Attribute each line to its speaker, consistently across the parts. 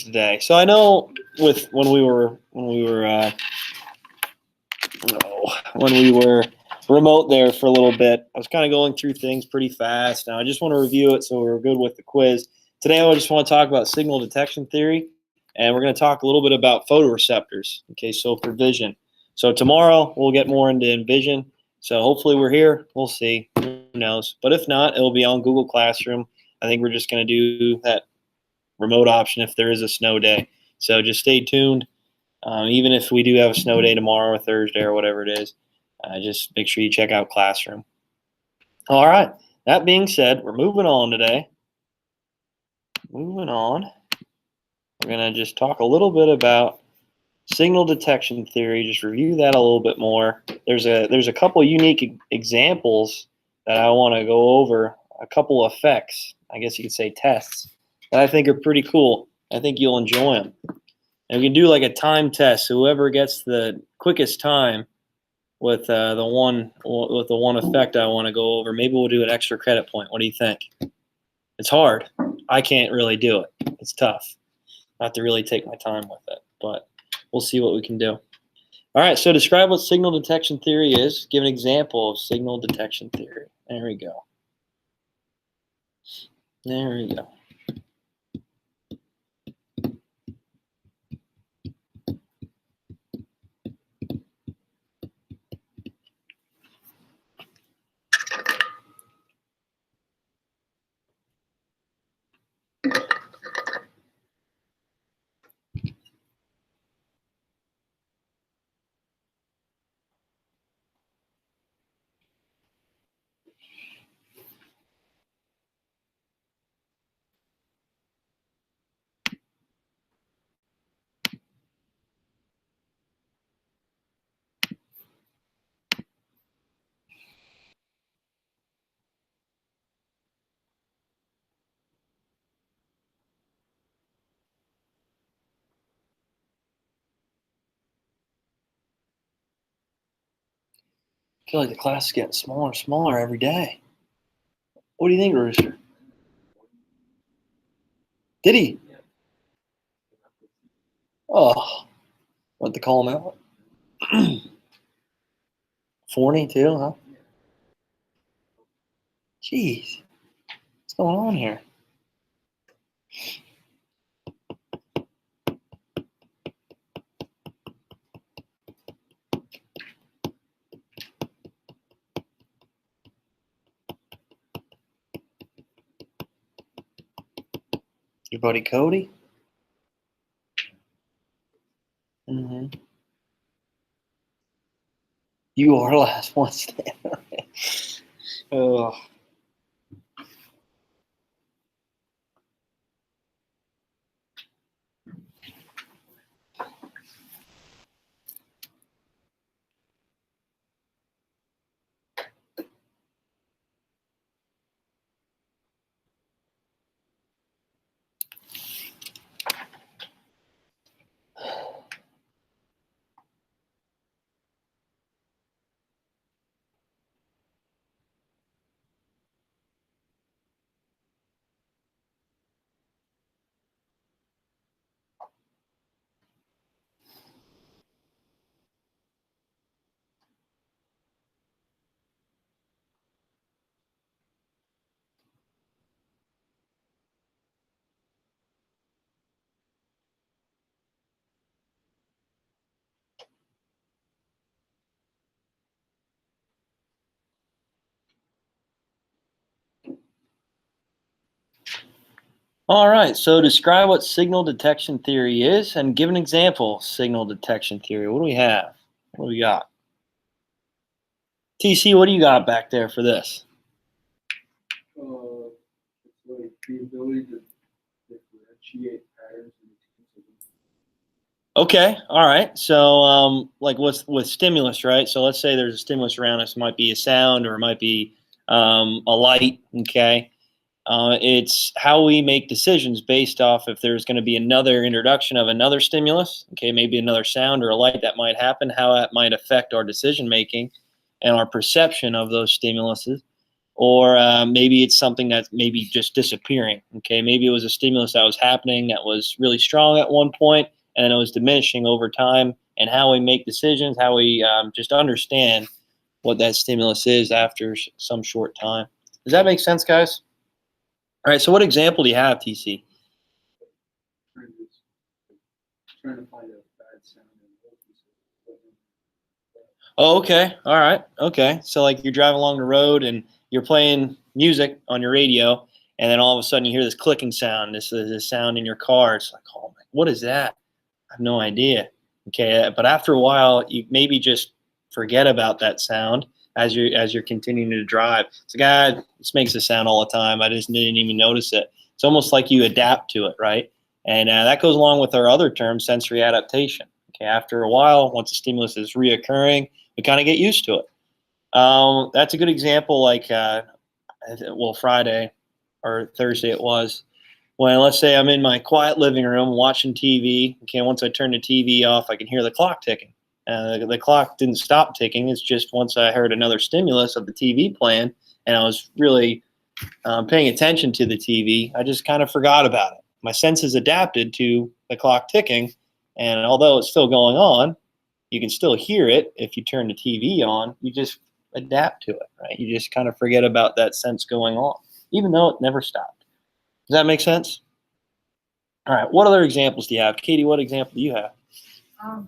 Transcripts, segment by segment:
Speaker 1: today. So I know when we were remote there for a little bit, I was kind of going through things pretty fast. Now I just want to review it so we're good with the quiz. Today I just want to talk about signal detection theory, and we're going to talk a little bit about photoreceptors. Okay, so for vision. So tomorrow we'll get more into vision. So hopefully we're here. We'll see. Who knows? But if not, it'll be on Google Classroom. I think we're just going to do that remote option if there is a snow day. So just stay tuned. Even if we do have a snow day tomorrow or Thursday or whatever it is, just make sure you check out Classroom. All right. That being said, we're moving on today. Moving on. We're going to just talk a little bit about signal detection theory. Just review that a little bit more. There's a couple unique examples that I want to go over. A couple of effects, I guess you could say tests, that I think are pretty cool. I think you'll enjoy them. And we can do like a time test. So whoever gets the quickest time with the one effect I want to go over, maybe we'll do an extra credit point. What do you think? It's hard. I can't really do it. It's tough. I have to really take my time with it, but we'll see what we can do. All right, so describe what signal detection theory is. Give an example of signal detection theory. There we go. There we go. I feel like the class is getting smaller and smaller every day. What do you think, Rooster? Did he? Oh, want to call him out? Forney too, huh? Jeez, what's going on here? Your buddy Cody? Mm-hmm. You are the last one standing. Oh. All right, so describe what signal detection theory is and give an example of signal detection theory. What do we have? What do we got? TC, what do you got back there for this?
Speaker 2: It's like the ability to differentiate patterns.
Speaker 1: Okay, all right. So, like with stimulus, right? So let's say there's a stimulus around us. It might be a sound or it might be a light, okay? It's how we make decisions based off if there's going to be another introduction of another stimulus, okay, maybe another sound or a light that might happen, how that might affect our decision making and our perception of those stimuluses. or maybe it's something that's maybe just disappearing. Okay, maybe it was a stimulus that was happening that was really strong at one point, and then it was diminishing over time. And how we make decisions, how we just understand what that stimulus is after some short time. Does that make sense, guys? All right. So, what example do you have, TC?
Speaker 2: Trying to find a bad sound in
Speaker 1: Oh, okay. All right. Okay. So like you're driving along the road and you're playing music on your radio, and then all of a sudden you hear this clicking sound. This sound in your car. It's like, oh my, what is that? I have no idea. Okay. But after a while, you maybe just forget about that sound as you're continuing to drive. It's like, ah, this makes a sound all the time. I just didn't even notice it. It's almost like you adapt to it, right? And that goes along with our other term, sensory adaptation. Okay. After a while, once the stimulus is reoccurring, we kind of get used to it. That's a good example. Like, well, Friday or Thursday it was, when let's say I'm in my quiet living room watching TV. Okay, once I turn the TV off, I can hear the clock ticking. The clock didn't stop ticking. It's just once I heard another stimulus of the TV playing, and I was really paying attention to the TV, I just kind of forgot about it. My senses adapted to the clock ticking, and although it's still going on, you can still hear it if you turn the TV on. You just adapt to it, right? You just kind of forget about that sense going on, even though it never stopped. Does that make sense? All right. What other examples do you have? Katie, what example do you have?
Speaker 3: I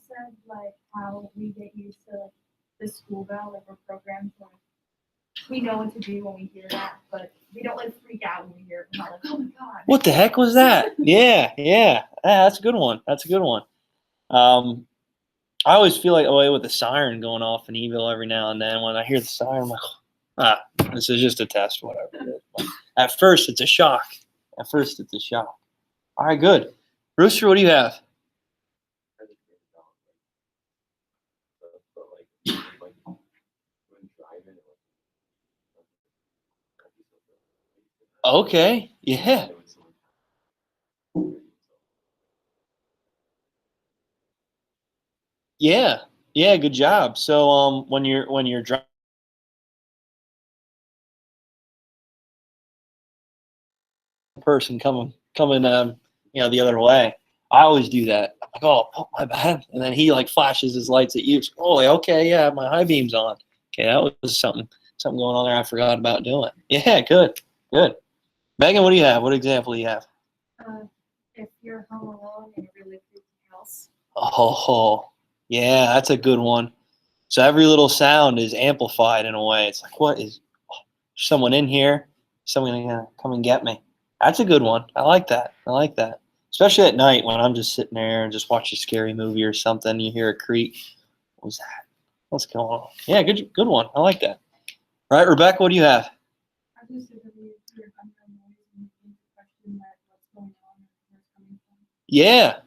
Speaker 3: said like how we get used to like the school bell, like we're programmed to like we know what to do when we hear that, but we don't like freak out when we hear it. We're not like, oh my god.
Speaker 1: What the heck was that? Yeah. That's a good one. That's a good one. I always feel like with the siren going off in Evil every now and then. When I hear the siren, I'm like, this is just a test, whatever it is. But at first, it's a shock. All right, good. Rooster, what do you have? Okay, yeah. Yeah, good job. So when you're driving, person coming the other way, I always do that. I'm like, oh my bad, and then he like flashes his lights at you. It's, oh, okay, yeah, my high beam's on. Okay, that was something going on there I forgot about doing. Yeah, good. Megan, what do you have? What example do you have?
Speaker 3: If you're home alone in a really creepy house.
Speaker 1: Oh, yeah, that's a good one. So every little sound is amplified in a way. It's like, what is someone in here? Someone gonna come and get me? That's a good one. I like that. Especially at night when I'm just sitting there and just watch a scary movie or something. You hear a creak. What was that? What's going on? Yeah, good one. I like that. All right, Rebecca, what do you have?
Speaker 3: I just said that we hear unknown noise and you question that what's going on and where it's coming from.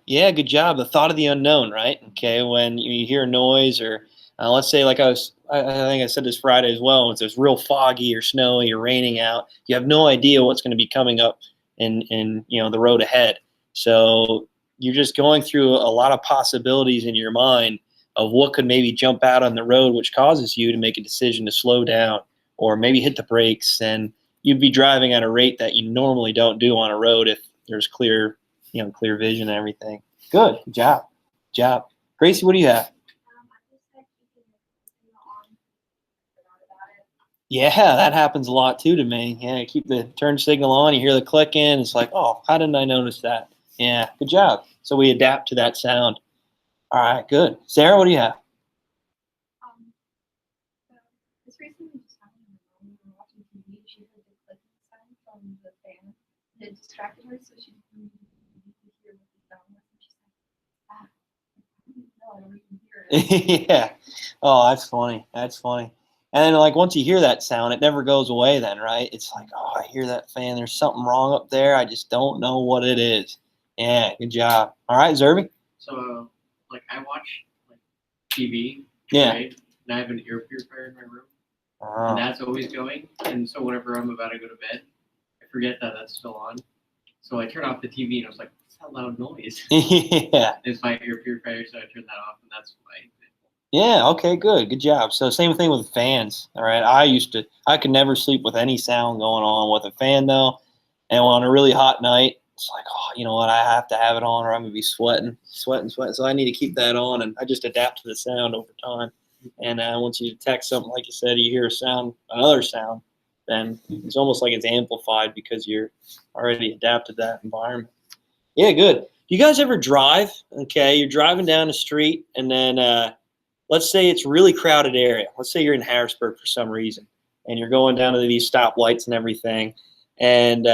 Speaker 1: Yeah, good job. The thought of the unknown, right? Okay, when you hear a noise or let's say like I think I said this Friday as well, if it's real foggy or snowy or raining out, you have no idea what's going to be coming up in the road ahead. So you're just going through a lot of possibilities in your mind of what could maybe jump out on the road, which causes you to make a decision to slow down or maybe hit the brakes, and you'd be driving at a rate that you normally don't do on a road if there's clear vision and everything. Good job. Gracie, what do you have?
Speaker 3: I just said keeping it on. Forgot about it.
Speaker 1: Yeah, that happens a lot too to me. Yeah, keep the turn signal on, you hear the clicking, it's like, oh, how didn't I notice that? Yeah, good job. So we adapt to that sound. All right, good. Sarah, what do you have?
Speaker 3: So this recently just happened to my mom. We were watching TV. She heard the clicking sound from the fan. And it distracted her, so she didn't even hear what the sound was. And she's like, no, I don't even hear it.
Speaker 1: Yeah. Oh, that's funny. And then like once you hear that sound, it never goes away then, right? It's like, oh, I hear that fan. There's something wrong up there. I just don't know what it is. Yeah, good job. All right, Zerby?
Speaker 4: So, like, I watch like TV,
Speaker 1: Yeah.
Speaker 4: right? And I have an ear purifier in my room,
Speaker 1: Oh.
Speaker 4: and that's always going. And so, whenever I'm about to go to bed, I forget that that's still on. So I turn off the TV, and I was like, "What's that loud noise?"
Speaker 1: Yeah.
Speaker 4: It's my ear purifier, so I turn that off, and that's why.
Speaker 1: Yeah, okay, good. Good job. So same thing with fans. All right. I could never sleep with any sound going on with a fan though. And on a really hot night, it's like, oh, you know what, I have to have it on or I'm gonna be sweating. So I need to keep that on and I just adapt to the sound over time. And once you detect something, like you said, you hear a sound, another sound, then it's almost like it's amplified because you're already adapted to that environment. Yeah, good. Do you guys ever drive? Okay, you're driving down the street and then let's say it's a really crowded area. Let's say you're in Harrisburg for some reason, and you're going down to these stoplights and everything, and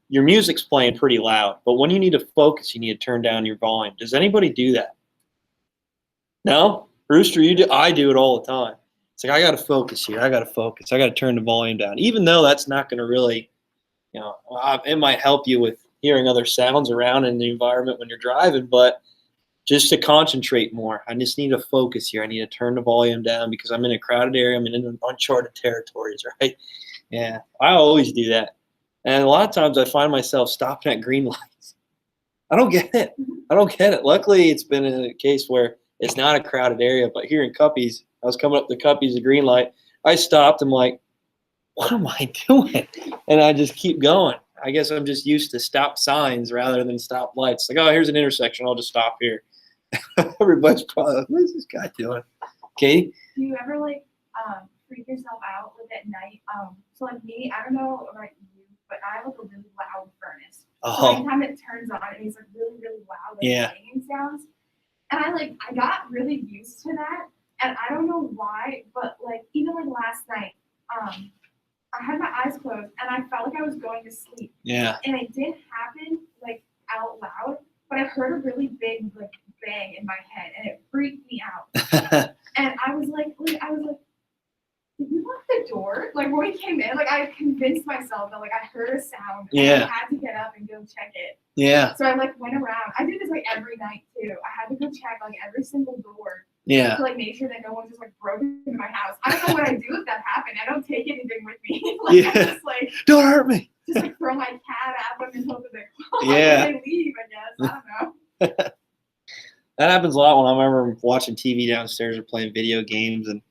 Speaker 1: your music's playing pretty loud. But when you need to focus, you need to turn down your volume. Does anybody do that? No, Rooster, you do. I do it all the time. It's like I got to focus here. I got to focus. I got to turn the volume down, even though that's not going to really, it might help you with hearing other sounds around in the environment when you're driving, but just to concentrate more. I just need to focus here. I need to turn the volume down because I'm in a crowded area. I'm in uncharted territories, right? Yeah, I always do that. And a lot of times I find myself stopping at green lights. I don't get it. I don't get it. Luckily, it's been in a case where it's not a crowded area, but here in Cuppies, I was coming up the Cuppies, the green light. I stopped. I'm like, what am I doing? And I just keep going. I guess I'm just used to stop signs rather than stop lights. Like, oh, here's an intersection. I'll just stop here. Everybody's probably like, what is this guy doing? Katie?
Speaker 3: Do you ever like freak yourself out like at night? So like me, I don't know about you, but I have like a really loud furnace. So
Speaker 1: Oh,
Speaker 3: anytime it turns on, it makes like really, really loud like
Speaker 1: yeah.
Speaker 3: banging sounds. And I got really used to that. And I don't know why, but like even like last night, I had my eyes closed and I felt like I was going to sleep.
Speaker 1: Yeah.
Speaker 3: And it did happen like out loud, but I heard a really big like bang in my head and it freaked me out. And I was like, did you lock the door? Like when we came in, like I convinced myself that like I heard a sound and
Speaker 1: Yeah.
Speaker 3: I had to get up and go check it.
Speaker 1: Yeah.
Speaker 3: So I like went around. I do this like every night too. I had to go check like every single door
Speaker 1: Yeah.
Speaker 3: to like make sure that no one just like broke into my house. I don't know what I do if that happened. I don't take anything with me. Like
Speaker 1: Yeah.
Speaker 3: I just like
Speaker 1: Don't hurt me.
Speaker 3: just like throw my cat at them and hope that they call
Speaker 1: Yeah.
Speaker 3: and they leave, I guess. I don't know.
Speaker 1: That happens a lot when I remember watching TV downstairs or playing video games, and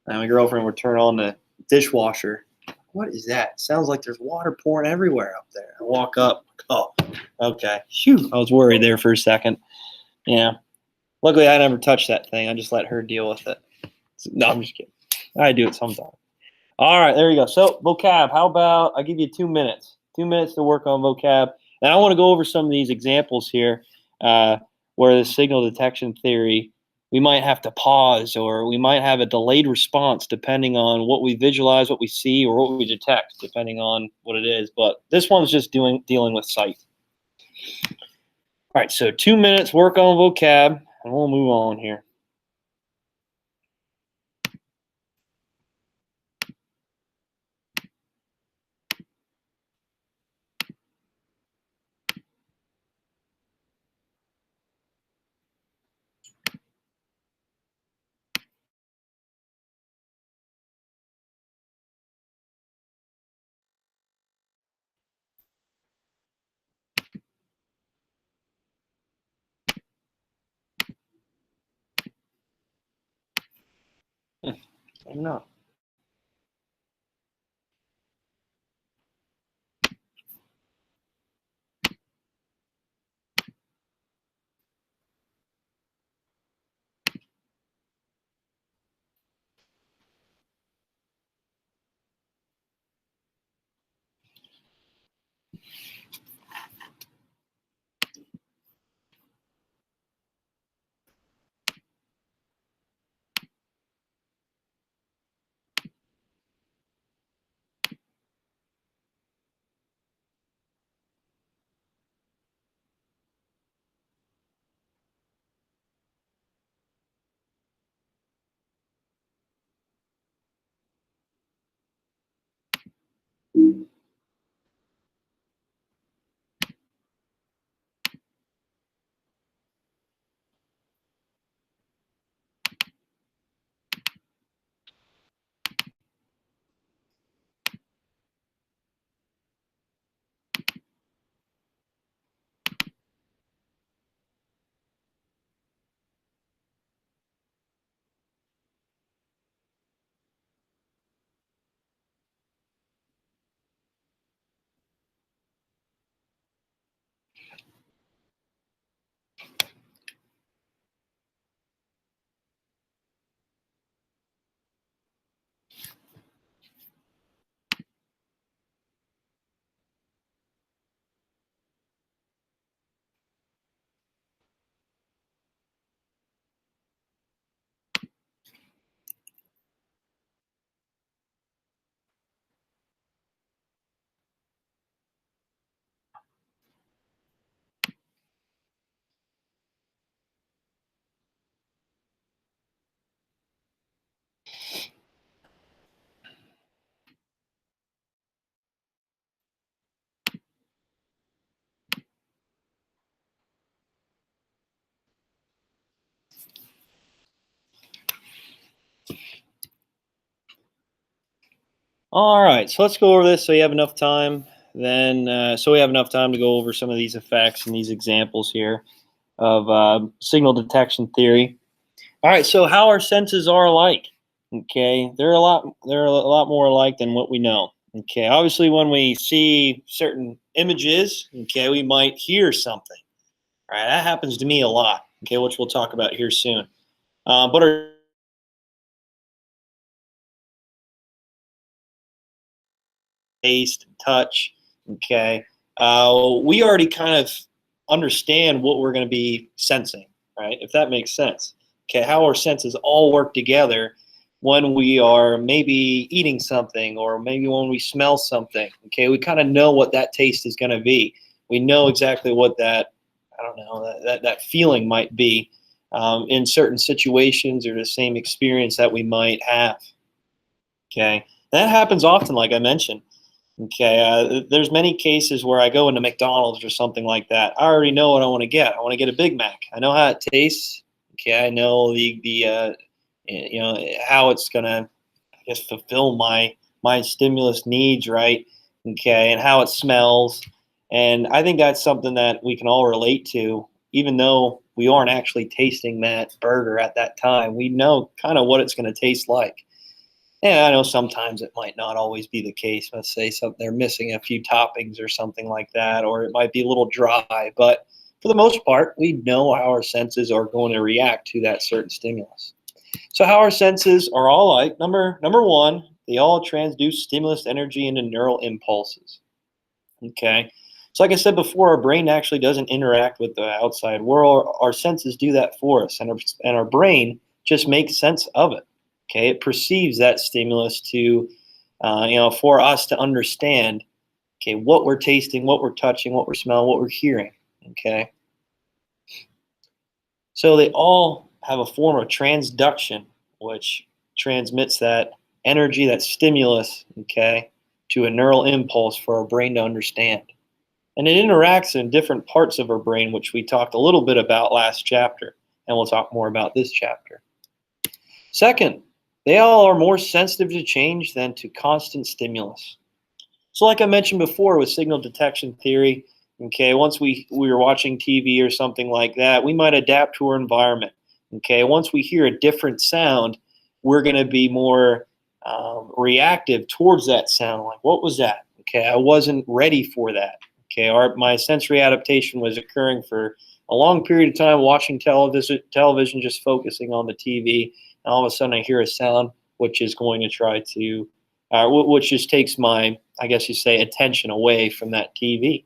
Speaker 1: my girlfriend would turn on the dishwasher. What is that? Sounds like there's water pouring everywhere up there. I walk up. Oh, okay. Phew. I was worried there for a second. Yeah. Luckily, I never touched that thing. I just let her deal with it. No, I'm just kidding. I do it sometimes. All right, there you go. So, vocab. How about I give you 2 minutes? 2 minutes to work on vocab. And I want to go over some of these examples here where the signal detection theory, we might have to pause or we might have a delayed response depending on what we visualize, what we see, or what we detect, depending on what it is. But this one's just dealing with sight. All right, so 2 minutes, work on vocab, and we'll move on here. I don't know. All right, so let's go over this so you have enough time. So we have enough time to go over some of these effects and these examples here of signal detection theory. All right, so how our senses are alike. Okay, they're a lot more alike than what we know. Okay, obviously when we see certain images, okay, we might hear something. All right, that happens to me a lot. Okay, which we'll talk about here soon. But our taste, touch, okay, we already kind of understand what we're going to be sensing, right? If that makes sense. Okay, how our senses all work together when we are maybe eating something or maybe when we smell something. Okay, we kind of know what that taste is going to be. We know exactly what that, I don't know, that feeling might be in certain situations or the same experience that we might have. Okay, that happens often, like I mentioned. Okay, there's many cases where I go into McDonald's or something like that. I already know what I want to get. I want to get a Big Mac. I know how it tastes. Okay, I know how it's gonna, I guess, fulfill my stimulus needs, right? Okay, and how it smells. And I think that's something that we can all relate to, even though we aren't actually tasting that burger at that time. We know kind of what it's going to taste like. Yeah, I know sometimes it might not always be the case. Let's say they're missing a few toppings or something like that, or it might be a little dry. But for the most part, we know how our senses are going to react to that certain stimulus. So how our senses are all like number one, they all transduce stimulus energy into neural impulses. Okay. So like I said before, our brain actually doesn't interact with the outside world. Our senses do that for us, and our brain just makes sense of it. Okay, it perceives that stimulus to, for us to understand, okay, what we're tasting, what we're touching, what we're smelling, what we're hearing. Okay, so they all have a form of transduction, which transmits that energy, that stimulus, okay, to a neural impulse for our brain to understand. And it interacts in different parts of our brain, which we talked a little bit about last chapter, and we'll talk more about this chapter. Second, they all are more sensitive to change than to constant stimulus. So like I mentioned before with signal detection theory, okay, once we were watching TV or something like that, we might adapt to our environment. Okay, once we hear a different sound, we're going to be more reactive towards that sound. Like, what was that? Okay, I wasn't ready for that. Okay, my sensory adaptation was occurring for a long period of time watching television, just focusing on the TV, and all of a sudden I hear a sound which is going to try to, which just takes my, I guess you say, attention away from that TV.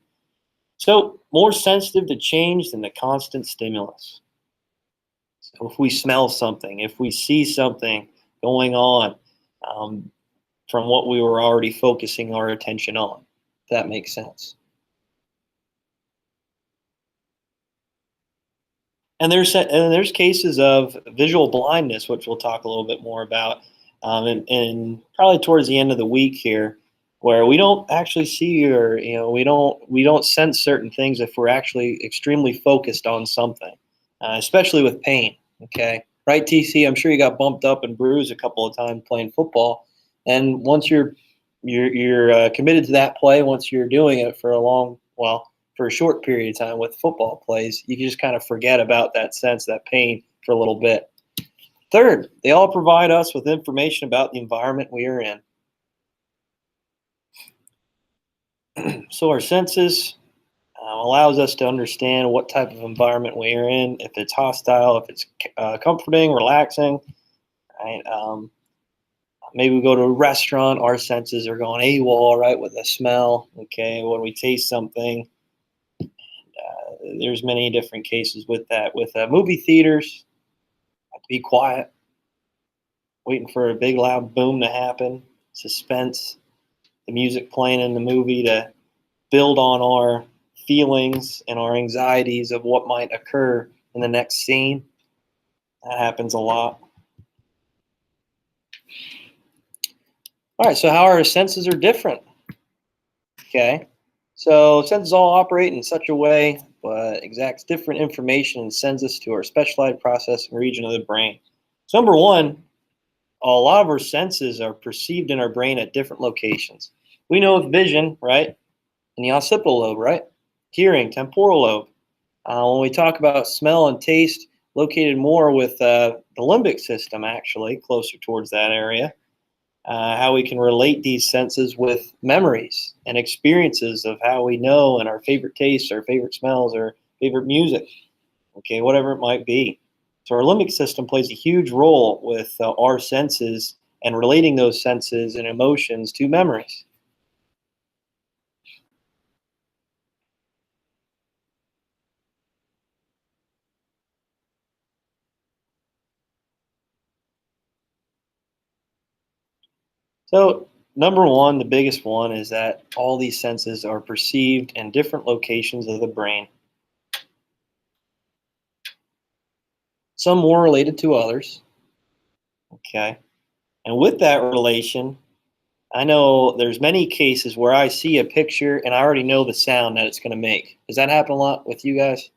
Speaker 1: So more sensitive to change than the constant stimulus. So if we smell something, if we see something going on um, from what we were already focusing our attention on, if that makes sense. And there's cases of visual blindness, which we'll talk a little bit more about, and probably towards the end of the week here, where we don't actually see or we don't sense certain things if we're actually extremely focused on something, especially with pain. Okay, right, TC? I'm sure you got bumped up and bruised a couple of times playing football, and once you're committed to that play, once you're doing it for a long, well, for a short period of time with football plays, you can just kind of forget about that sense, that pain for a little bit. Third, they all provide us with information about the environment we are in. So our senses allows us to understand what type of environment we are in, if it's hostile, if it's comforting, relaxing. Right? Maybe we go to a restaurant, our senses are going AWOL, right, with the smell. Okay, when we taste something, there's many different cases with that. With movie theaters, have to be quiet, waiting for a big loud boom to happen, suspense, the music playing in the movie to build on our feelings and our anxieties of what might occur in the next scene. That happens a lot. All right, so how our senses are different. Okay, so senses all operate in such a way, but exacts different information and sends us to our specialized processing region of the brain. So number one, a lot of our senses are perceived in our brain at different locations. We know with vision, right? In the occipital lobe, right? Hearing, temporal lobe. When we talk about smell and taste, located more with the limbic system, actually, closer towards that area. How we can relate these senses with memories and experiences of how we know and our favorite tastes, our favorite smells, our favorite music, okay, whatever it might be. So our limbic system plays a huge role with our senses and relating those senses and emotions to memories. So number one, the biggest one, is that all these senses are perceived in different locations of the brain. Some more related to others. Okay. And with that relation, I know there's many cases where I see a picture and I already know the sound that it's going to make. Does that happen a lot with you guys?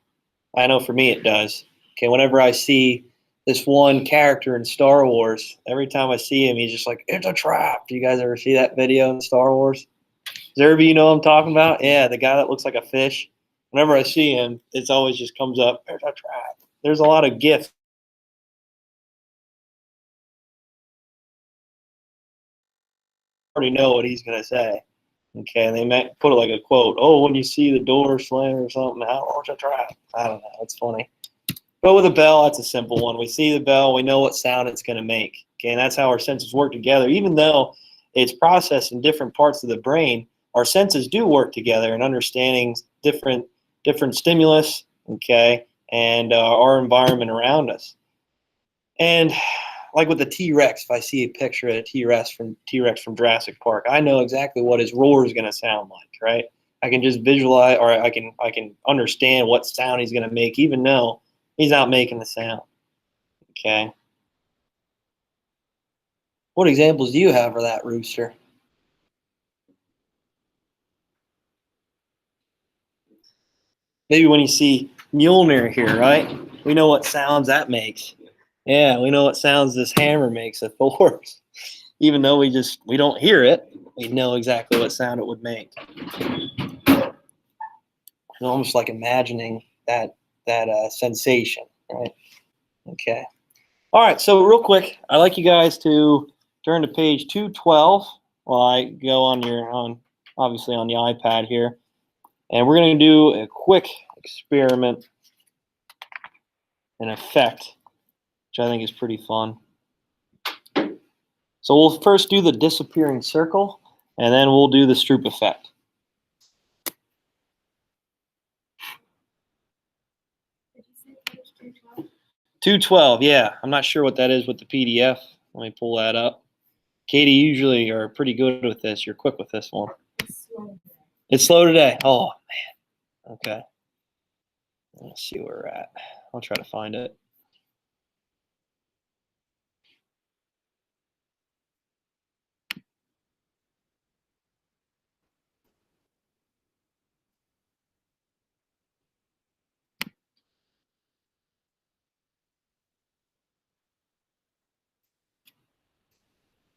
Speaker 1: I know for me it does. Okay, whenever I see this one character in Star Wars, every time I see him, he's just like, it's a trap. Do you guys ever see that video in Star Wars? Does everybody know what I'm talking about? Yeah, the guy that looks like a fish. Whenever I see him, it's always just comes up, there's a trap. There's a lot of gifs. I already know what he's going to say. Okay, and they might put it like a quote. Oh, when you see the door slam or something, how long's a trap? I don't know. It's funny. But with a bell, that's a simple one. We see the bell, we know what sound it's going to make. Okay, and that's how our senses work together. Even though it's processed in different parts of the brain, our senses do work together in understanding different stimulus, okay, and our environment around us. And like with the T-Rex, if I see a picture of a T-Rex from Jurassic Park, I know exactly what his roar is going to sound like, right? I can just visualize, or I can understand what sound he's going to make, even though he's not making the sound. Okay. What examples do you have for that, Rooster? Maybe when you see Mjolnir here, right? We know what sounds that makes. Yeah, we know what sounds this hammer makes at Thor's. Even though we don't hear it, we know exactly what sound it would make. It's almost like imagining that sensation, right? Okay. All right. So real quick, I'd like you guys to turn to page 212 while I go on obviously on the iPad here, and we're going to do a quick experiment, an effect, which I think is pretty fun. So we'll first do the disappearing circle, and then we'll do the Stroop effect.
Speaker 3: Did you say page 212?
Speaker 1: 212, yeah. I'm not sure what that is with the PDF. Let me pull that up. Katie, usually are pretty good with this. You're quick with this one.
Speaker 3: It's slow.
Speaker 1: It's slow today. Oh, man. Okay. Let's see where we're at. I'll try to find it.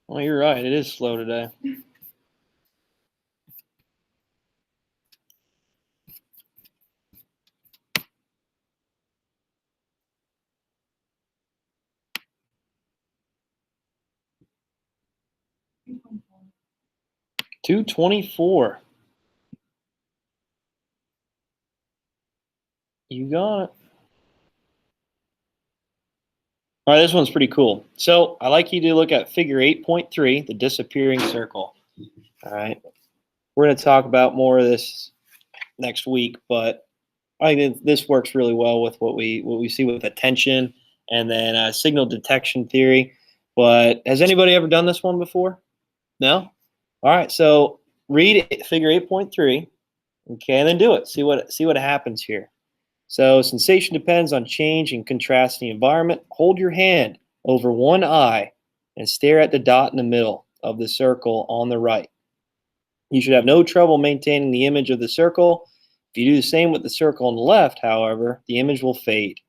Speaker 1: Well, you're right. It is slow today. $2.24. You got it. All right, this one's pretty cool. So I like you to look at figure 8.3, the disappearing circle. All right. We're going to talk about more of this next week, but I think this works really well with what we see with attention and then signal detection theory. But has anybody ever done this one before? No? All right, so read figure 8.3, okay, and then do it. See what happens here. So sensation depends on change and contrast in the environment. Hold your hand over one eye and stare at the dot in the middle of the circle on the right. You should have no trouble maintaining the image of the circle. If you do the same with the circle on the left, however, the image will fade.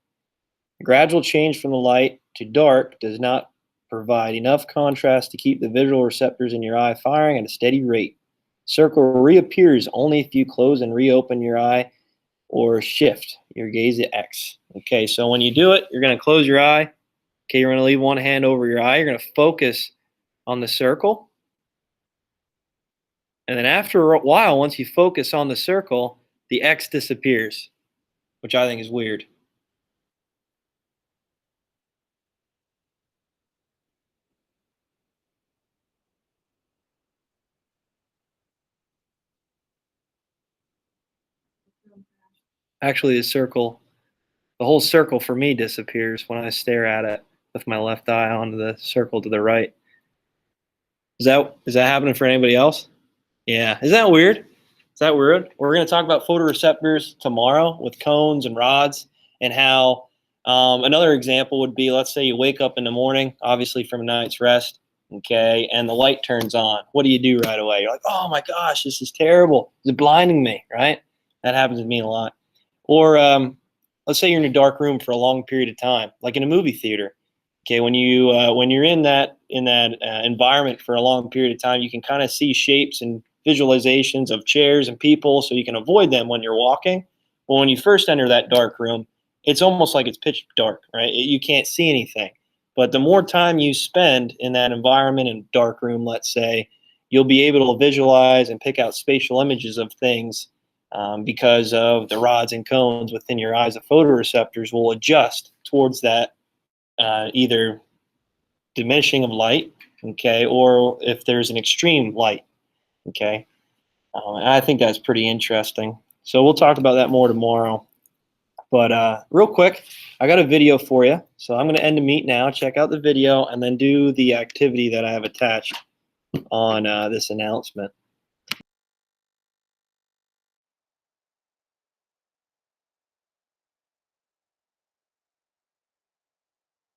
Speaker 1: The gradual change from the light to dark does not provide enough contrast to keep the visual receptors in your eye firing at a steady rate. Circle reappears only if you close and reopen your eye or shift your gaze to X. Okay, so when you do it, you're going to close your eye. Okay, you're going to leave one hand over your eye. You're going to focus on the circle. And then after a while, once you focus on the circle, the X disappears, which I think is weird. Actually, the whole circle for me disappears when I stare at it with my left eye onto the circle to the right. Is that happening for anybody else? Yeah. Is that weird? Is that weird? We're going to talk about photoreceptors tomorrow with cones and rods, and how another example would be, let's say you wake up in the morning, obviously from a night's rest, okay, and the light turns on. What do you do right away? You're like, oh my gosh, this is terrible. It's blinding me, right? That happens to me a lot. Or let's say you're in a dark room for a long period of time, like in a movie theater. Okay, when you're in that environment for a long period of time, you can kind of see shapes and visualizations of chairs and people, so you can avoid them when you're walking. Well, when you first enter that dark room, it's almost like it's pitch dark, right? You can't see anything. But the more time you spend in that environment and dark room, let's say, you'll be able to visualize and pick out spatial images of things. Because of the rods and cones within your eyes, the photoreceptors will adjust towards that either diminishing of light, okay, or if there's an extreme light, okay. And I think that's pretty interesting. So we'll talk about that more tomorrow. But real quick, I got a video for you. So I'm going to end the meet now. Check out the video and then do the activity that I have attached on this announcement.